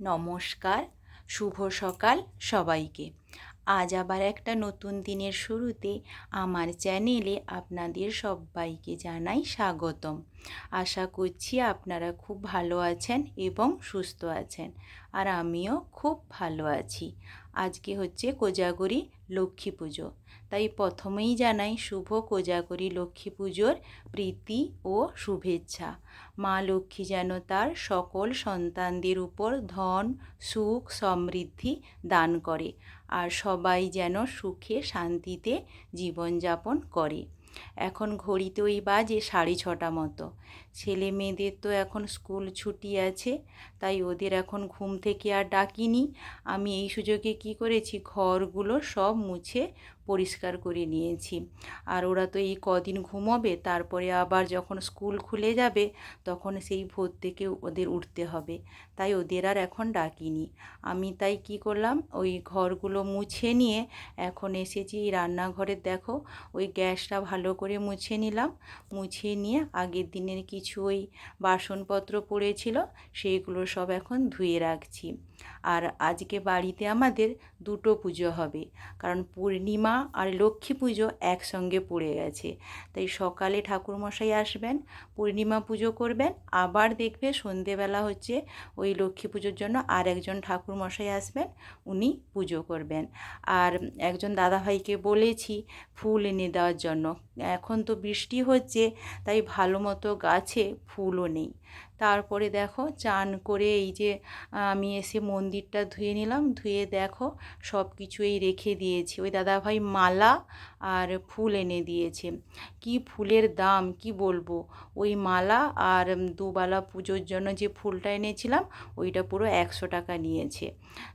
নমস্কার, শুভ সকাল সবাইকে। আজ আবার একটা নতুন দিনের শুরুতে আমার চ্যানেলে আপনাদের সবাইকে জানাই স্বাগতম। আশা করছি আপনারা খুব ভালো আছেন এবং সুস্থ আছেন, আর আমিও খুব ভালো আছি। আজকে হচ্ছে কোজাগরী লক্ষ্মী পুজো, তাই প্রথমেই জানাই শুভ কোজাগরী লক্ষ্মী পুজোর প্রীতি ও শুভেচ্ছা। মা লক্ষ্মী যেন তার সকল সন্তানদের উপর ধন, সুখ, সমৃদ্ধি দান করে, আর সবাই যেন সুখে শান্তিতে জীবনযাপন করে। এখন ঘড়িতে ওই বাজে 6:30 মতো। ছেলে মেয়েদের তো এখন স্কুল ছুটি আছে, তাই ওদের এখন ঘুম থেকে আর ডাকিনি। আমি এই সুযোগে কি করেছি, ঘরগুলো সব মুছে পরিষ্কার করে নিয়েছি। আর ওরা তো এই কদিন ঘুমোবে, তারপরে আবার যখন স্কুল খুলে যাবে তখন সেই ভোর থেকে ওদের উঠতে হবে, তাই ওদের আর এখন ডাকিনি। আমি তাই কি করলাম, ওই ঘরগুলো মুছে নিয়ে এখন এসেছি রান্নাঘরে। দেখো, ওই গ্যাসটা ভালো করে মুছে নিলাম। মুছে নিয়ে আগের দিনের কিছু ওই বাসনপত্র পড়েছিল, সেইগুলো সব এখন ধুয়ে রাখছি। আর আজকে বাড়িতে আমাদের দুটো পুজো হবে, কারণ পূর্ণিমা আর লক্ষ্মী পুজো একসঙ্গে পড়ে গেছে। তাই সকালে ঠাকুরমশাই আসবেন, পূর্ণিমা পুজো করবেন, আবার দেখবে সন্ধেবেলা হচ্ছে ওই লক্ষ্মী পুজোর জন্য আর একজন ঠাকুরমশাই আসবেন, উনি পুজো করবেন। আর একজন দাদাভাইকে বলেছি ফুল এনে দেওয়ার জন্য। এখন তো বৃষ্টি হচ্ছে, তাই ভালো মতো গাছে ফুলও নেই। তারপরে দেখো, চান করে এই যে আমি এসে মন্দিরটা ধুয়ে নিলাম। ধুয়ে দেখো সব কিছু এই রেখে দিয়েছি। ওই দাদাভাই মালা আর ফুল এনে দিয়েছে। কি ফুলের দাম কি বলবো! ওই মালা আর দুবালা পুজোর জন্য যে ফুলটা এনেছিলাম, ওইটা পুরো 100 টাকা নিয়েছে।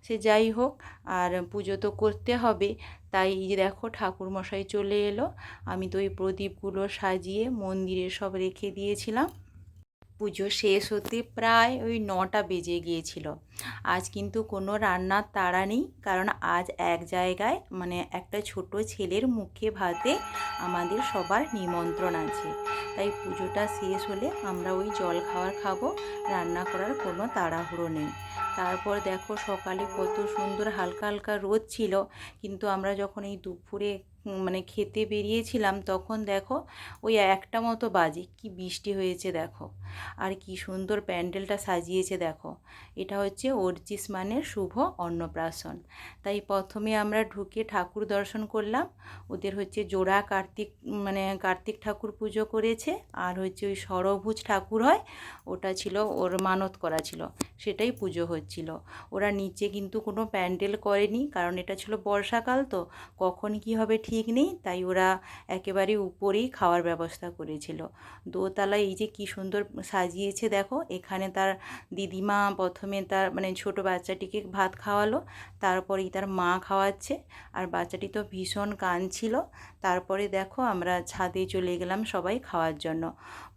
সে যাই হোক, আর পুজো তো করতে হবে। তাই এই যে দেখো ঠাকুরমশাই চলে এলো। আমি তো ওই প্রদীপগুলো সাজিয়ে মন্দিরে সব রেখে দিয়েছিলাম। পুজো শেষ হতে প্রায় ওই 9টা বেজে গিয়েছিল। আজ কিন্তু কোনো রান্নার তাড়া নেই, কারণ আজ এক জায়গায় মানে একটা ছোট ছেলের মুখে ভাতে আমাদের সবার নিমন্ত্রণ আছে। তাই পুজোটা শেষ হলে আমরা ওই জল খাবার খাবো, রান্না করার কোনো তাড়াহুড়ো নেই। তারপর দেখো সকালে কত সুন্দর হালকা হালকা রোদ ছিল, কিন্তু আমরা যখন এই দুপুরে মানে খেতে বেরিয়েছিলাম তখন দেখো ওই 1টা মতো বাজে, কি বৃষ্টি হয়েছে দেখো। আর কি সুন্দর প্যান্ডেলটা সাজিয়েছে দেখো। এটা হচ্ছে অর্চিস মানের শুভ অন্নপ্রাশন। তাই প্রথমে আমরা ঢুকে ঠাকুর দর্শন করলাম। ওদের হচ্ছে জোড়া কার্তিক মানে কার্তিক ঠাকুর পুজো করেছে, আর হচ্ছে ওই ষড়ভুজ ঠাকুর হয়, ওটা ছিল ওর মানত করা ছিল, সেটাই পুজো হচ্ছিল। ওরা নিচে কিন্তু কোনো প্যান্ডেল করেনি, কারণ এটা ছিল বর্ষাকাল, তো কখন কি হবে ঠিক নেই, তাই ওরা একেবারে উপরেই খাওয়ার ব্যবস্থা করেছিল। দোতলায় এই যে কি সুন্দর সাজিয়েছে দেখো। এখানে তার দিদিমা প্রথমে তার মানে ছোট বাচ্চাটিকে ভাত খাওয়ালো, তারপরেই তার মা খাওয়াচ্ছে, আর বাচ্চাটি তো ভীষণ কাঁদছিল। তারপরে দেখো আমরা ছাদে চলে গেলাম সবাই খাওয়ার জন্য।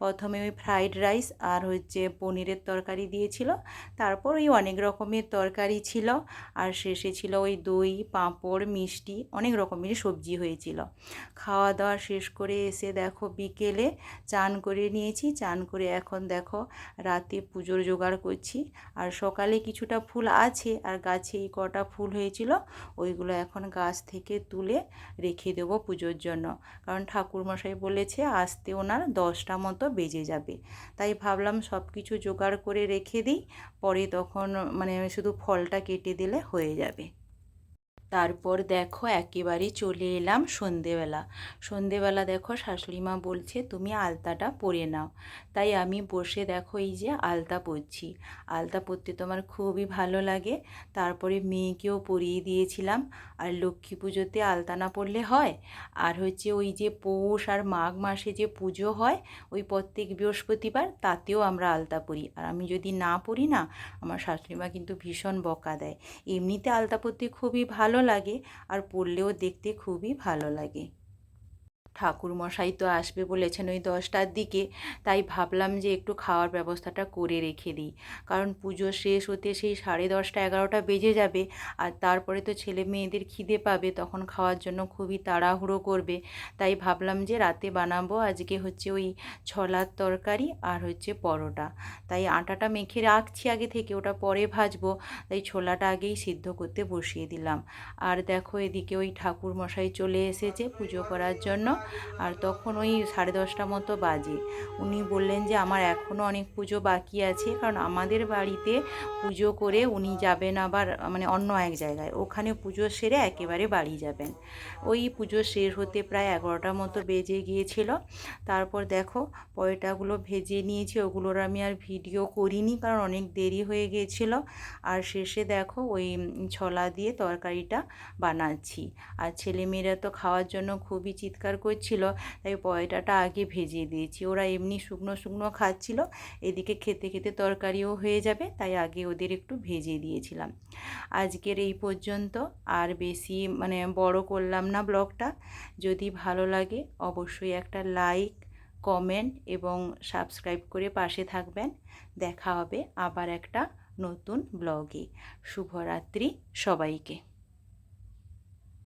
প্রথমে ওই ফ্রাইড রাইস আর হচ্ছে পনিরের তরকারি দিয়েছিল, তারপর ওই অনেক রকমের তরকারি ছিল, আর শেষে ছিল ওই দই, পাঁপড়, মিষ্টি, অনেক রকমের সবজি হয়েছিল। খাওয়া দাওয়া শেষ করে এসে দেখো বিকেলে চান করে নিয়েছি। চান করে এখন দেখো রাতে পুজোর জোগাড় করছি। আর সকালে কিছুটা ফুল আছে, আর গাছে এই কটা ফুল হয়েছিল, ওইগুলো এখন গাছ থেকে তুলে রেখে দেবো পুজোর জন্য, কারণ ঠাকুরমশাই বলেছে আসতে ওনার 10টা মতো বেজে যাবে। তাই ভাবলাম সব কিছু জোগাড় করে রেখে দিই, পরে তখন মানে শুধু ফলটা কেটে দিলে হয়ে যাবে। তারপর দেখো একেবারে চলে এলাম সন্ধেবেলা। সন্ধেবেলা দেখো শাশুড়ি মা বলছে তুমি আলতাটা পরে নাও, তাই আমি বসে দেখো এই যে আলতা পরছি। আলতা পরতে তো আমার খুবই ভালো লাগে। তারপরে মেয়েকেও পরিয়ে দিয়েছিলাম। আর লক্ষ্মী পুজোতে আলতা না পরলে হয়? আর হচ্ছে ওই যে পৌষ আর মাঘ মাসে যে পুজো হয়, ওই প্রত্যেক বৃহস্পতিবার, তাতেও আমরা আলতা পরি। আর আমি যদি না পরি না, আমার শাশুড়ি মা কিন্তু ভীষণ বকা দেয়। এমনিতে আলতা পরতে খুবই ভালো লাগে, আর পরলেও দেখতে খুবই ভালো লাগে। ঠাকুরমশাই তো আসবে বলেছেন ওই 10টার দিকে, তাই ভাবলাম যে একটু খাওয়ার ব্যবস্থাটা করে রেখে দিই, কারণ পুজো শেষ হতে সেই 10:30 11টা বেজে যাবে, আর তারপরে তো ছেলে মেয়েদের খিদে পাবে, তখন খাওয়ার জন্য খুবই তাড়াহুড়ো করবে। তাই ভাবলাম যে রাতে বানাবো আজকে হচ্ছে ওই ছোলার তরকারি আর হচ্ছে পরোটা। তাই আটাটা মেখে রাখছি আগে থেকে, ওটা পরে ভাজবো, তাই ছোলাটা আগেই সিদ্ধ করতে বসিয়ে দিলাম। আর দেখো এদিকে ওই ঠাকুর মশাই চলে এসেছে পুজো করার জন্য, আর তখন ওই 10:30 মতো বাজে। উনি বললেন যে আমার এখনও অনেক পুজো বাকি আছে, কারণ আমাদের বাড়িতে পুজো করে উনি যাবেন আবার মানে অন্য এক জায়গায়, ওখানে পুজো সেরে একেবারে বাড়ি যাবেন। ওই পুজো শেষ হতে প্রায় 11টা মতো বেজে গিয়েছিল। তারপর দেখো পরোটাগুলো ভেজে নিয়েছি, ওগুলোর আমি আর ভিডিও করিনি কারণ অনেক দেরি হয়ে গিয়েছিল। আর শেষে দেখো ওই ছোলা দিয়ে তরকারিটা বানাচ্ছি। আর ছেলেমেয়েরা তো খাওয়ার জন্য খুবই চিৎকার করছিল, তাই পরোটাটা আগে ভেজে দিয়েছি। ওরা এমনি শুকনো শুকনো খাচ্ছিল, এদিকে খেতে খেতে তরকারিও হয়ে যাবে, তাই আগে ওদের একটু ভেজে দিয়েছিলাম। আজকের এই পর্যন্ত, আর বেশি মানে বড় করলাম না ব্লগটা। যদি ভালো লাগে অবশ্যই একটা লাইক, কমেন্ট এবং সাবস্ক্রাইব করে পাশে থাকবেন। দেখা হবে আবার একটা নতুন ব্লগে। শুভরাত্রি সবাইকে।